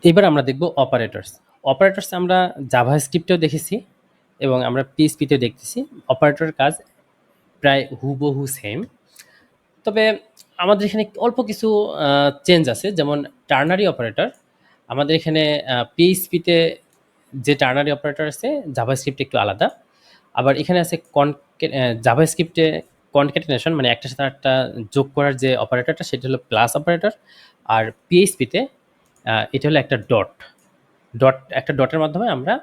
এবার আমরা দেখব অপারেটরস। অপারেটরস আমরা জাভাস্ক্রিপ্টেও দেখেছি এবং আমরা পিএইচপিতেও দেখতেছি। অপারেটরের কাজ প্রায় হুবহু সেম। তবে আমাদের এখানে অল্প কিছু চেঞ্জ আছে, যেমন টার্নারি অপারেটর। আমাদের এখানে পিএইচপিতে যে টার্নারি অপারেটর আছে জাভাস্ক্রিপ্টে একটু আলাদা। আবার এখানে আছে জাভাস্ক্রিপ্টে কনক্যাটেনেশন, মানে একটার সাথে একটা যোগ করার যে অপারেটরটা সেটা হলো প্লাস অপারেটর। আর পিএইচপিতে এটা হলো একটা একটা ডটের মাধ্যমে আমরা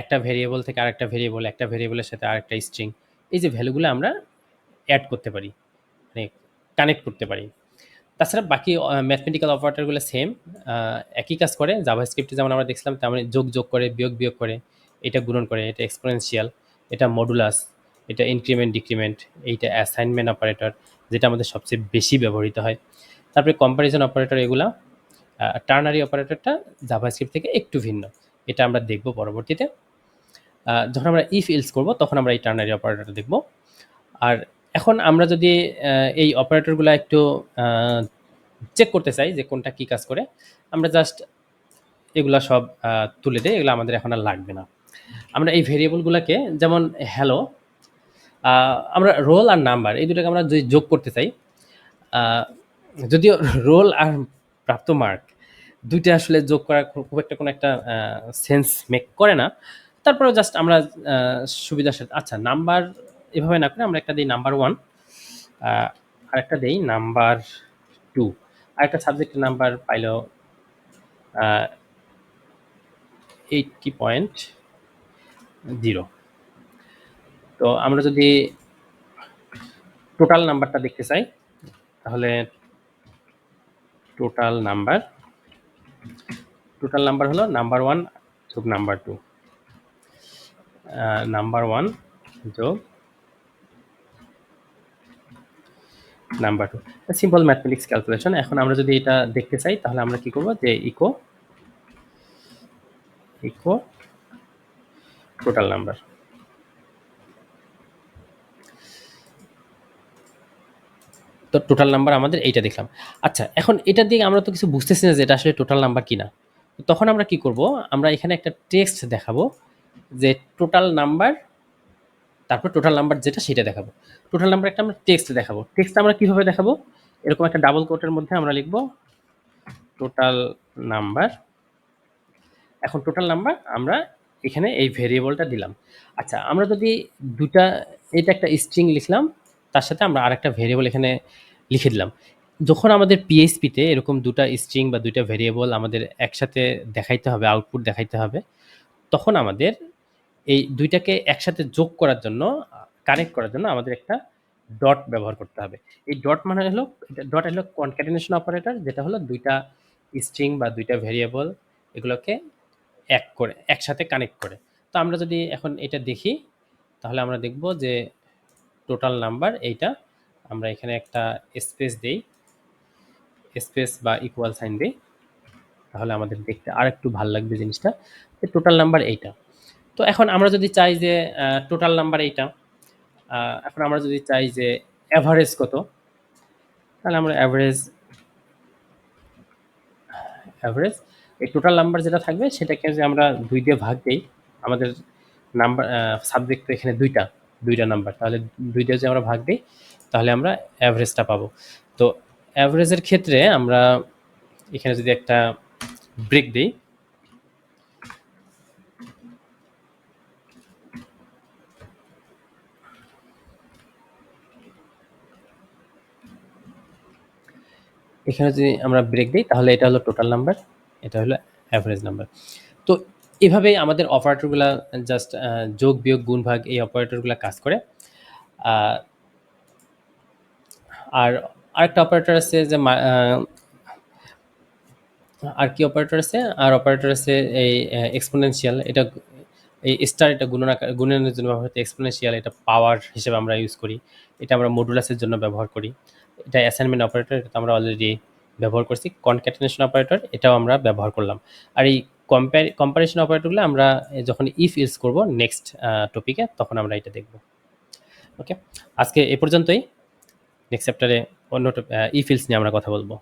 একটা ভেরিয়েবল থেকে আরেকটা ভেরিয়েবল, একটা ভেরিয়েবলের সাথে আরেকটা স্ট্রিং, এই যে ভ্যালুগুলো আমরা অ্যাড করতে পারি, মানে কানেক্ট করতে পারি। তাছাড়া বাকি ম্যাথমেটিক্যাল অপারেটরগুলো সেম, একই কাজ করে। জাভাস্ক্রিপ্টে যেমন আমরা দেখছিলাম তেমন যোগ করে, বিয়োগ করে, এটা গুণন করে, এটা এক্সপোনেনশিয়াল, এটা মডুলাস, এটা ইনক্রিমেন্ট ডিক্রিমেন্ট, এইটা অ্যাসাইনমেন্ট অপারেটর, যেটা আমাদের সবচেয়ে বেশি ব্যবহৃত হয়। তারপরে কম্প্যারিজন অপারেটর, এগুলা। টার্নারি অপারেটরটা জাভাস্ক্রিপ্ট থেকে একটু ভিন্ন, এটা আমরা দেখব পরবর্তীতে। যখন আমরা ইফ ইলস করব তখন আমরা এই টার্নারি অপারেটরটা দেখব। আর এখন আমরা যদি এই অপারেটরগুলো একটু চেক করতে চাই যে কোনটা কি কাজ করে, আমরা জাস্ট এগুলা সব তুলে দেই, এগুলো আমাদের এখন আর লাগবে না। আমরা এই ভেরিয়েবলগুলোকে, যেমন হ্যালো, আমরা রোল আর নাম্বার এই দুটাকে আমরা যদি যোগ করতে চাই, যদিও রোল আর প্রাপ্ত মার্ক দুইটা আসলে যোগ করা খুব একটা কোনো একটা সেন্স মেক করে না, তারপরেও জাস্ট আমরা সুবিধার সাথে, আচ্ছা নাম্বার এভাবে না করে আমরা একটা দিই নাম্বার 1, আর একটা দিই নাম্বার 2, আর একটা সাবজেক্টের নাম্বার পাইলো 80.0। তো আমরা যদি টোটাল নাম্বারটা দেখতে চাই তাহলে টোটাল নাম্বার হলো নাম্বার 1 যোগ নাম্বার 2, নাম্বার 1 যোগ নাম্বার 2, সিম্পল ম্যাথমেটিক্স ক্যালকুলেশন। এখন আমরা যদি এটা দেখতে চাই তাহলে আমরা কি করব, যে ইকো টোটাল নাম্বার। তো টোটাল নাম্বার আমাদের এইটা দেখলাম। আচ্ছা, এখন এটা দিয়ে আমরা তো কিছু বুঝতেছি না যে এটা আসলে টোটাল নাম্বার কিনা। তখন আমরা কি করব, আমরা এখানে একটা টেক্সট দেখাবো যে টোটাল নাম্বার, তারপর টোটাল নাম্বার যেটা সেটা দেখাবো। টোটাল নাম্বার একটা আমরা টেক্সট দেখাবো। টেক্সট আমরা কিভাবে দেখাবো, এরকম একটা ডাবল কোটের মধ্যে আমরা লিখব টোটাল নাম্বার। এখন টোটাল নাম্বার আমরা এখানে এই ভেরিয়েবলটা দিলাম। আচ্ছা, আমরা যদি দুটা, এটা একটা স্ট্রিং লিখলাম, তার সাথে আমরা আরেকটা ভেরিয়েবল এখানে লিখে দিলাম। যখন আমাদের পিএইচপিতে এরকম দুটা স্ট্রিং বা দুইটা ভেরিয়েবল আমাদের একসাথে দেখাইতে হবে, আউটপুট দেখাইতে হবে, তখন আমাদের এই দুইটাকে একসাথে যোগ করার জন্য, কানেক্ট করার জন্য আমাদের একটা ডট ব্যবহার করতে হবে। এই ডট মানে হলো, ডট হলো কনক্যাটেনেশন অপারেটর, যেটা হলো দুইটা স্ট্রিং বা দুইটা ভেরিয়েবল এগুলোকে একসাথে কানেক্ট করে। তো আমরা যদি এখন এটা দেখি তাহলে আমরা দেখব যে টোটাল নাম্বার এইটা, আমরা এখানে একটা স্পেস দেই, স্পেস বা ইকুয়াল সাইন দেই, তাহলে আমাদের দেখতে আর একটু ভালো লাগবে জিনিসটা, যে টোটাল নাম্বার এইটা। তো এখন আমরা যদি চাই যে টোটাল নাম্বার এইটা, এখন আমরা যদি চাই যে অ্যাভারেজ কত, তাহলে আমরা অ্যাভারেজ এই টোটাল নাম্বার যেটা থাকবে সেটাকে যে আমরা 2 দিয়ে ভাগ দিই, আমাদের নাম্বার সাবজেক্ট তো এখানে দুইটা নাম্বার, তাহলে 2 দিয়ে যদি আমরা ভাগ দিই তাহলে আমরা অ্যাভারেজটা পাবো। তো অ্যাভারেজের ক্ষেত্রে আমরা এখানে যদি একটা ব্রেক দিই, এখানে যদি আমরা ব্রেক দিই তাহলে এটা হলো টোটাল নাম্বার, এটা হলো অ্যাভারেজ নাম্বার। তো এভাবেই আমাদের অপারেটরগুলা, জাস্ট যোগ বিয়োগ গুণ ভাগ, এই অপারেটরগুলা কাজ করে। আর আরেকটা অপারেটর আছে যে আর কি অপারেটর আছে, আর অপারেটর আছে এই এক্সপোনেনশিয়াল, এটা এই স্টার, এটা গুণনের জন্য ব্যবহার হচ্ছে। এক্সপোনেনশিয়াল এটা পাওয়ার হিসেবে আমরা ইউজ করি, এটা আমরা মডুলাসের জন্য ব্যবহার করি। এটা অ্যাসাইনমেন্ট অপারেটর, এটা আমরা অলরেডি ব্যবহার করছি। কনক্যাটেনেশন অপারেটর এটাও আমরা ব্যবহার করলাম। আর এই কম্পারিশন অপারেটরগুলো আমরা যখন ইফ ইলস করব নেক্সট টপিকে, তখন আমরা এটা দেখব। ওকে, আজকে এ পর্যন্তই। নেক্সট চ্যাপ্টারে অন্য ইফ ইলস নিয়ে আমরা কথা বলবো।